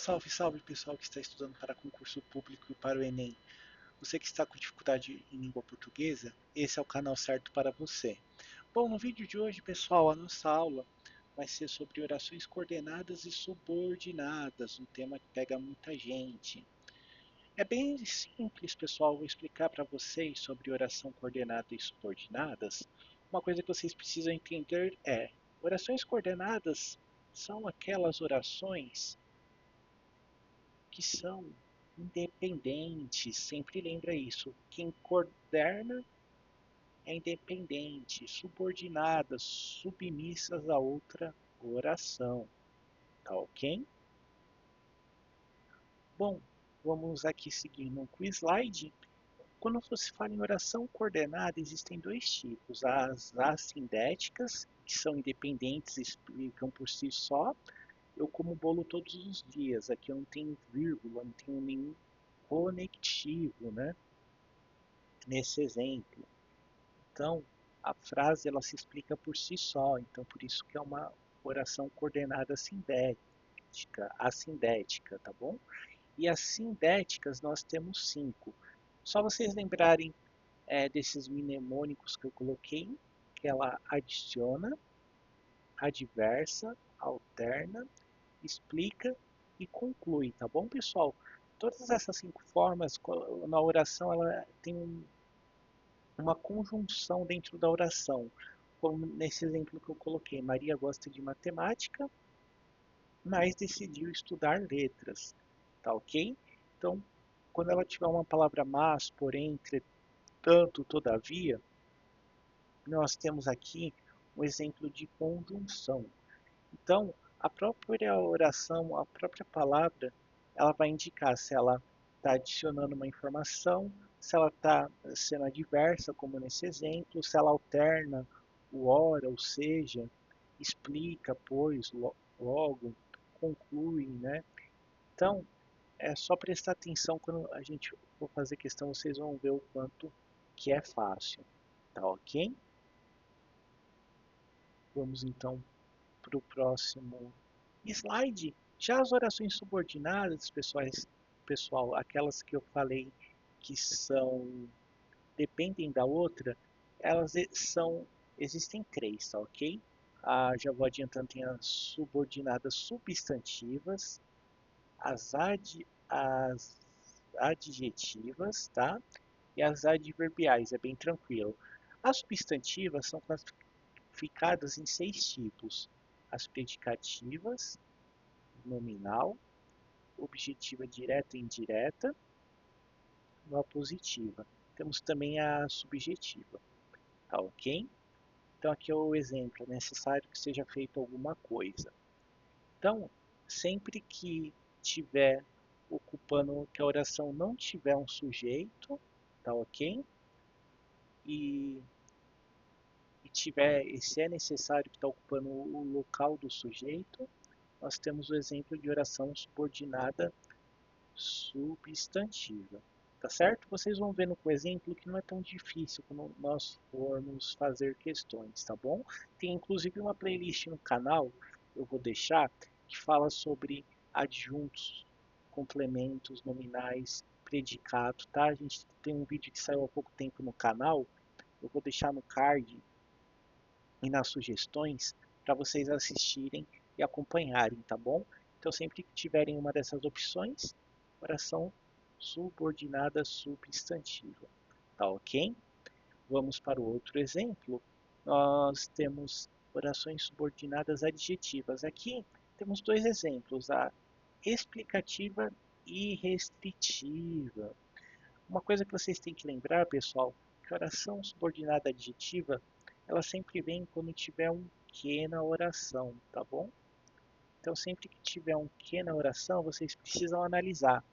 Salve, salve pessoal que está estudando para concurso público e para o Enem. Você que está com dificuldade em língua portuguesa, esse é o canal certo para você. Bom, no vídeo de hoje, pessoal, a nossa aula vai ser sobre orações coordenadas e subordinadas, um tema que pega muita gente. É bem simples, pessoal, vou explicar para vocês sobre oração coordenada e subordinadas. Uma coisa que vocês precisam entender é: orações coordenadas são aquelas orações que são independentes. Sempre lembra isso. Quem coordena é independente, subordinadas, submissas a outra oração. Tá ok? Bom, vamos aqui seguindo com o slide. Quando você fala em oração coordenada, existem dois tipos: as assindéticas, que são independentes e explicam por si só. Eu como bolo todos os dias, aqui eu não tenho vírgula, não tenho nenhum conectivo, né? Nesse exemplo. Então, a frase ela se explica por si só, então por isso que é uma oração coordenada assindética, tá bom? E as sindéticas nós temos cinco. Só vocês lembrarem desses mnemônicos que eu coloquei, que ela adiciona, adversa, alterna, explica e conclui, tá bom, pessoal? Todas essas cinco formas, na oração, ela tem uma conjunção dentro da oração. Como nesse exemplo que eu coloquei, Maria gosta de matemática, mas decidiu estudar letras, tá ok? Então, quando ela tiver uma palavra mas, porém, entretanto, todavia, nós temos aqui um exemplo de conjunção. Então, a própria oração, a própria palavra, ela vai indicar se ela está adicionando uma informação, se ela está sendo adversa, como nesse exemplo, se ela alterna o ora, ou seja, explica, pois, logo, conclui, né? Então, é só prestar atenção quando a gente for fazer questão, vocês vão ver o quanto que é fácil, tá ok? Vamos então para o próximo slide. Já as orações subordinadas, pessoal, aquelas que eu falei que são dependem da outra, elas existem três, tá ok? Já vou adiantando, tem as subordinadas substantivas, as adjetivas, tá? E as adverbiais, é bem tranquilo. As substantivas são classificadas em seis tipos: as predicativas, nominal, objetiva direta e indireta, uma positiva. Temos também a subjetiva, tá ok? Então aqui é o exemplo: é necessário que seja feito alguma coisa. Então, sempre que tiver ocupando, que a oração não tiver um sujeito, tá ok? E, e se é necessário que está ocupando o local do sujeito, nós temos o exemplo de oração subordinada substantiva. Tá certo? Vocês vão vendo com o exemplo que não é tão difícil quando nós formos fazer questões, tá bom? Tem inclusive uma playlist no canal, eu vou deixar, que fala sobre adjuntos, complementos, nominais, predicado, tá? A gente tem um vídeo que saiu há pouco tempo no canal, eu vou deixar no card e nas sugestões para vocês assistirem e acompanharem, tá bom? Então, sempre que tiverem uma dessas opções, oração subordinada substantiva, tá ok? Vamos para o outro exemplo. Nós temos orações subordinadas adjetivas. Aqui temos dois exemplos: a explicativa e restritiva. Uma coisa que vocês têm que lembrar, pessoal, que a oração subordinada adjetiva, ela sempre vem quando tiver um que na oração, tá bom? Então, sempre que tiver um que na oração, vocês precisam analisar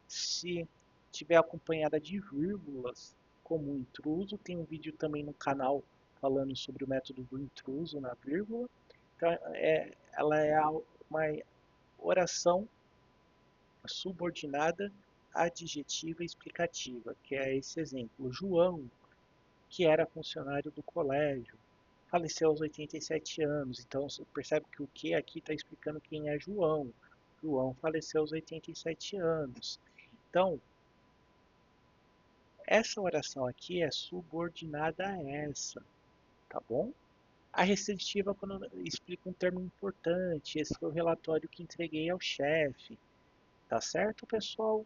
se tiver acompanhada de vírgulas, como intruso. Tem um vídeo também no canal falando sobre o método do intruso na vírgula. Então, ela é uma oração subordinada adjetiva explicativa, que é esse exemplo. João, que era funcionário do colégio, faleceu aos 87 anos. Então você percebe que o que aqui está explicando quem é João. João faleceu aos 87 anos. Então, essa oração aqui é subordinada a essa, tá bom? A restritiva quando explica um termo importante, esse foi o relatório que entreguei ao chefe, tá certo, pessoal?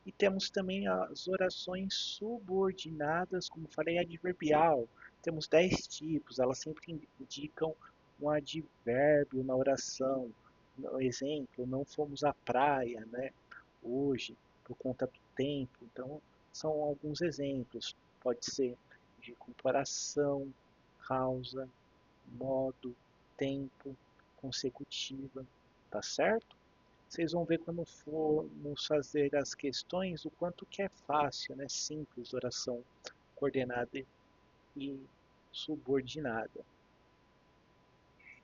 E temos também as orações subordinadas, como falei, adverbial. Temos 10 tipos, elas sempre indicam um advérbio na oração. No exemplo, não fomos à praia, né? Hoje, por conta do tempo. Então, são alguns exemplos. Pode ser de comparação, causa, modo, tempo, consecutiva, tá certo? Vocês vão ver quando formos fazer as questões o quanto que é fácil, né? Simples, oração coordenada e subordinada.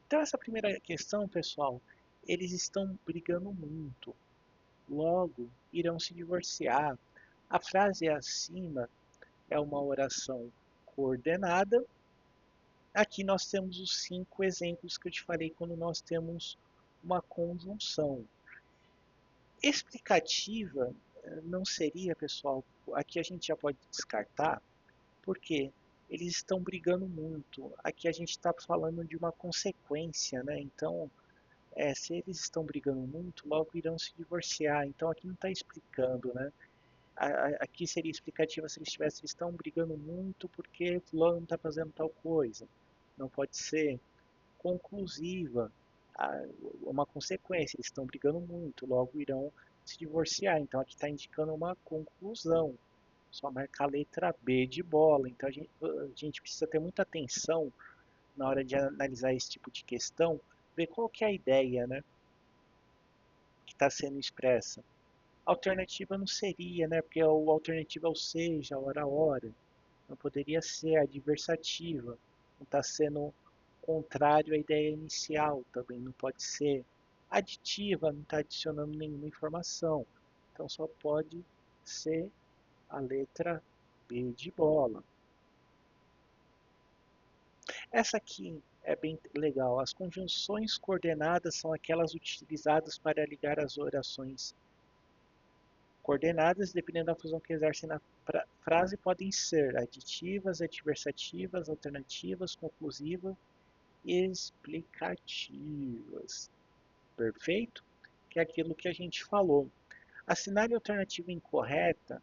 Então essa primeira questão, pessoal, eles estão brigando muito. Logo, irão se divorciar. A frase acima é uma oração coordenada. Aqui nós temos os 5 exemplos que eu te falei quando nós temos uma conjunção. Explicativa não seria, pessoal, aqui a gente já pode descartar, porque eles estão brigando muito. Aqui a gente está falando de uma consequência, né? Então, se eles estão brigando muito, logo irão se divorciar. Então aqui não está explicando, né? Aqui seria explicativa se eles estão brigando muito porque fulano está fazendo tal coisa. Não pode ser conclusiva, uma consequência. Eles estão brigando muito, logo irão se divorciar. Então aqui está indicando uma conclusão. Só marcar a letra B de bola. Então a gente precisa ter muita atenção na hora de analisar esse tipo de questão, ver qual que é a ideia, né, que está sendo expressa. Alternativa não seria, né, porque o alternativa é o seja, hora, hora. Não poderia ser adversativa. Não está sendo contrário à ideia inicial, também não pode ser. Aditiva, não está adicionando nenhuma informação. Então só pode ser a letra B de bola. Essa aqui é bem legal. As conjunções coordenadas são aquelas utilizadas para ligar as orações coordenadas, dependendo da função que exercem na frase, podem ser aditivas, adversativas, alternativas, conclusivas e explicativas. Perfeito? Que é aquilo que a gente falou. Assinale a alternativa incorreta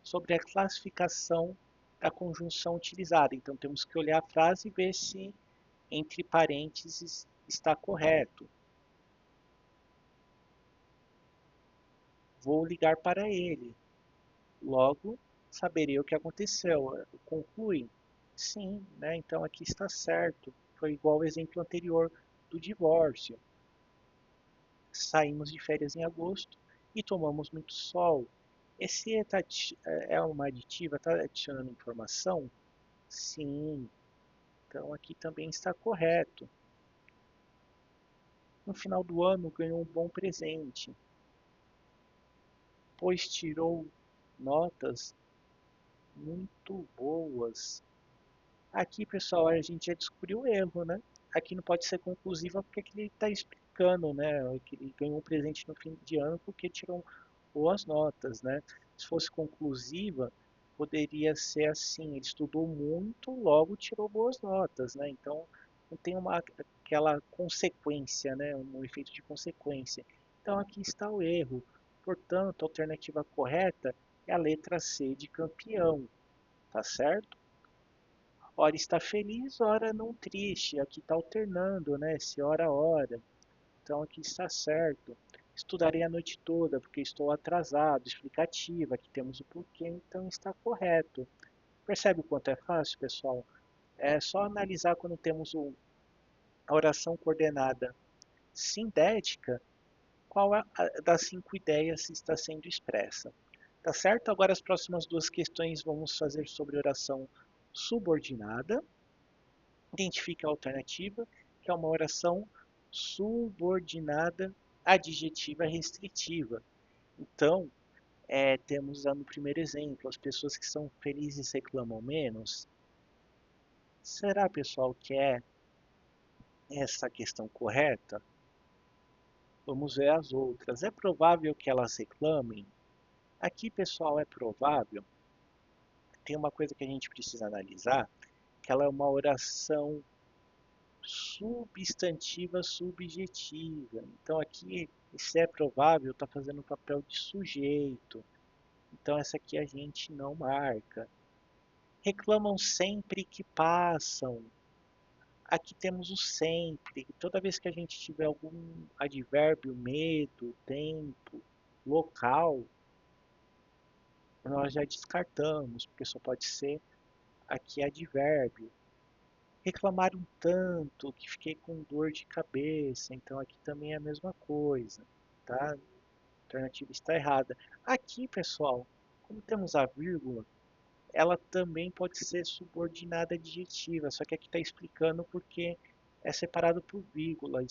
sobre a classificação da conjunção utilizada. Então temos que olhar a frase e ver se entre parênteses está correto. Vou ligar para ele. Logo, saberei o que aconteceu. Conclui? Sim, né? Então aqui está certo. Foi igual ao exemplo anterior do divórcio. Saímos de férias em agosto e tomamos muito sol. Esse é uma aditiva, está adicionando informação? Sim. Então aqui também está correto. No final do ano ganhou um bom presente, pois tirou notas muito boas. Aqui, pessoal, a gente já descobriu o erro, né? Aqui não pode ser conclusiva porque ele está explicando, né? Que ele ganhou um presente no fim de ano porque tirou boas notas, né? Se fosse conclusiva, poderia ser assim: ele estudou muito, logo tirou boas notas, né? Então, não tem aquela consequência, né? Um efeito de consequência. Então, aqui está o erro. Portanto, a alternativa correta é a letra C de campeão, tá certo? Ora está feliz, ora não triste. Aqui está alternando, né? Esse hora, hora. Então aqui está certo. Estudarei a noite toda porque estou atrasado. Explicativa, aqui temos o porquê, então está correto. Percebe o quanto é fácil, pessoal? É só analisar quando temos a oração coordenada sindética, qual das 5 ideias está sendo expressa. Tá certo? Agora as próximas duas questões vamos fazer sobre oração subordinada. Identifique a alternativa, que é uma oração subordinada adjetiva restritiva. Então, temos no primeiro exemplo, as pessoas que são felizes reclamam menos. Será, pessoal, que é essa a questão correta? Vamos ver as outras. É provável que elas reclamem? Aqui, pessoal, é provável. Tem uma coisa que a gente precisa analisar, que ela é uma oração substantiva subjetiva. Então aqui, esse é provável está fazendo o papel de sujeito. Então essa aqui a gente não marca. Reclamam sempre que passam. Aqui temos o sempre. Toda vez que a gente tiver algum advérbio, medo, tempo, local, nós já descartamos, porque só pode ser aqui advérbio. Reclamaram tanto que fiquei com dor de cabeça, então aqui também é a mesma coisa, tá? A alternativa está errada. Aqui, pessoal, como temos a vírgula, ela também pode ser subordinada adjetiva, só que aqui está explicando porque é separado por vírgula,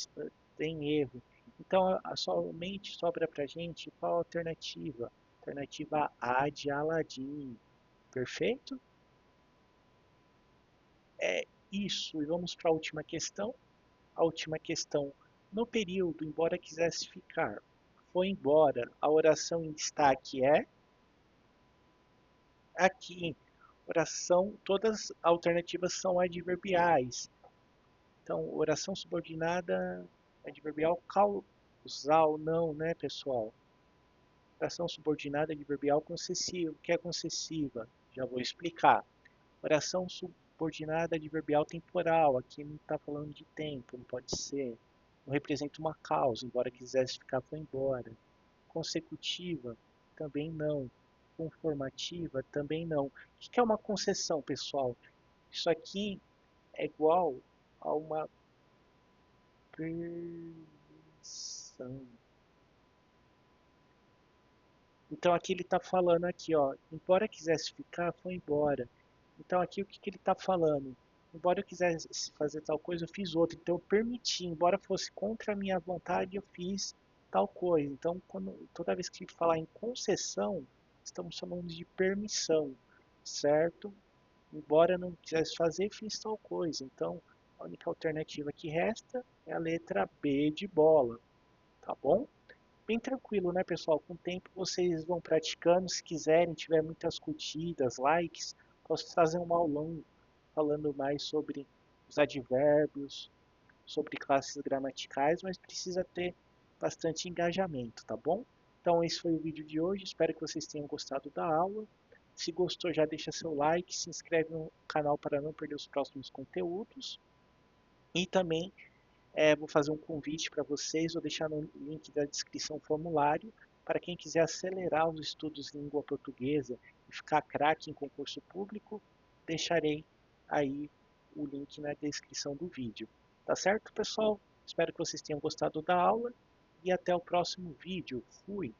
tem erro. Então, somente sobra para a gente qual a alternativa? Alternativa A de Aladim, perfeito? É isso, e vamos para a última questão. A última questão. No período, embora quisesse ficar, foi embora, a oração em destaque é aqui. Oração, todas as alternativas são adverbiais. Então, oração subordinada, adverbial causal, não, né, pessoal? Oração subordinada, adverbial concessiva. O que é concessiva? Já vou explicar. Oração subordinada, adverbial temporal. Aqui não está falando de tempo, não pode ser. Não representa uma causa, embora quisesse ficar, foi embora. Consecutiva, também não. Conformativa, também não. O que é uma concessão, pessoal? Isso aqui é igual a uma permissão. Então aqui ele está falando aqui, ó, embora quisesse ficar, foi embora. Então aqui o que, que ele está falando? Embora eu quisesse fazer tal coisa, eu fiz outra. Então eu permiti, embora fosse contra a minha vontade, eu fiz tal coisa. Então toda vez que falar em concessão, estamos falando de permissão, certo? Embora eu não quisesse fazer, fiz tal coisa. Então a única alternativa que resta é a letra B de bola, tá bom? Bem tranquilo, né, pessoal? Com o tempo vocês vão praticando. Se quiserem, tiver muitas curtidas, likes, posso fazer um aulão falando mais sobre os advérbios, sobre classes gramaticais, mas precisa ter bastante engajamento, tá bom? Então esse foi o vídeo de hoje. Espero que vocês tenham gostado da aula. Se gostou, já deixa seu like, se inscreve no canal para não perder os próximos conteúdos. E também vou fazer um convite para vocês, vou deixar no link da descrição o formulário para quem quiser acelerar os estudos em língua portuguesa e ficar craque em concurso público, deixarei aí o link na descrição do vídeo. Tá certo, pessoal? Espero que vocês tenham gostado da aula e até o próximo vídeo. Fui!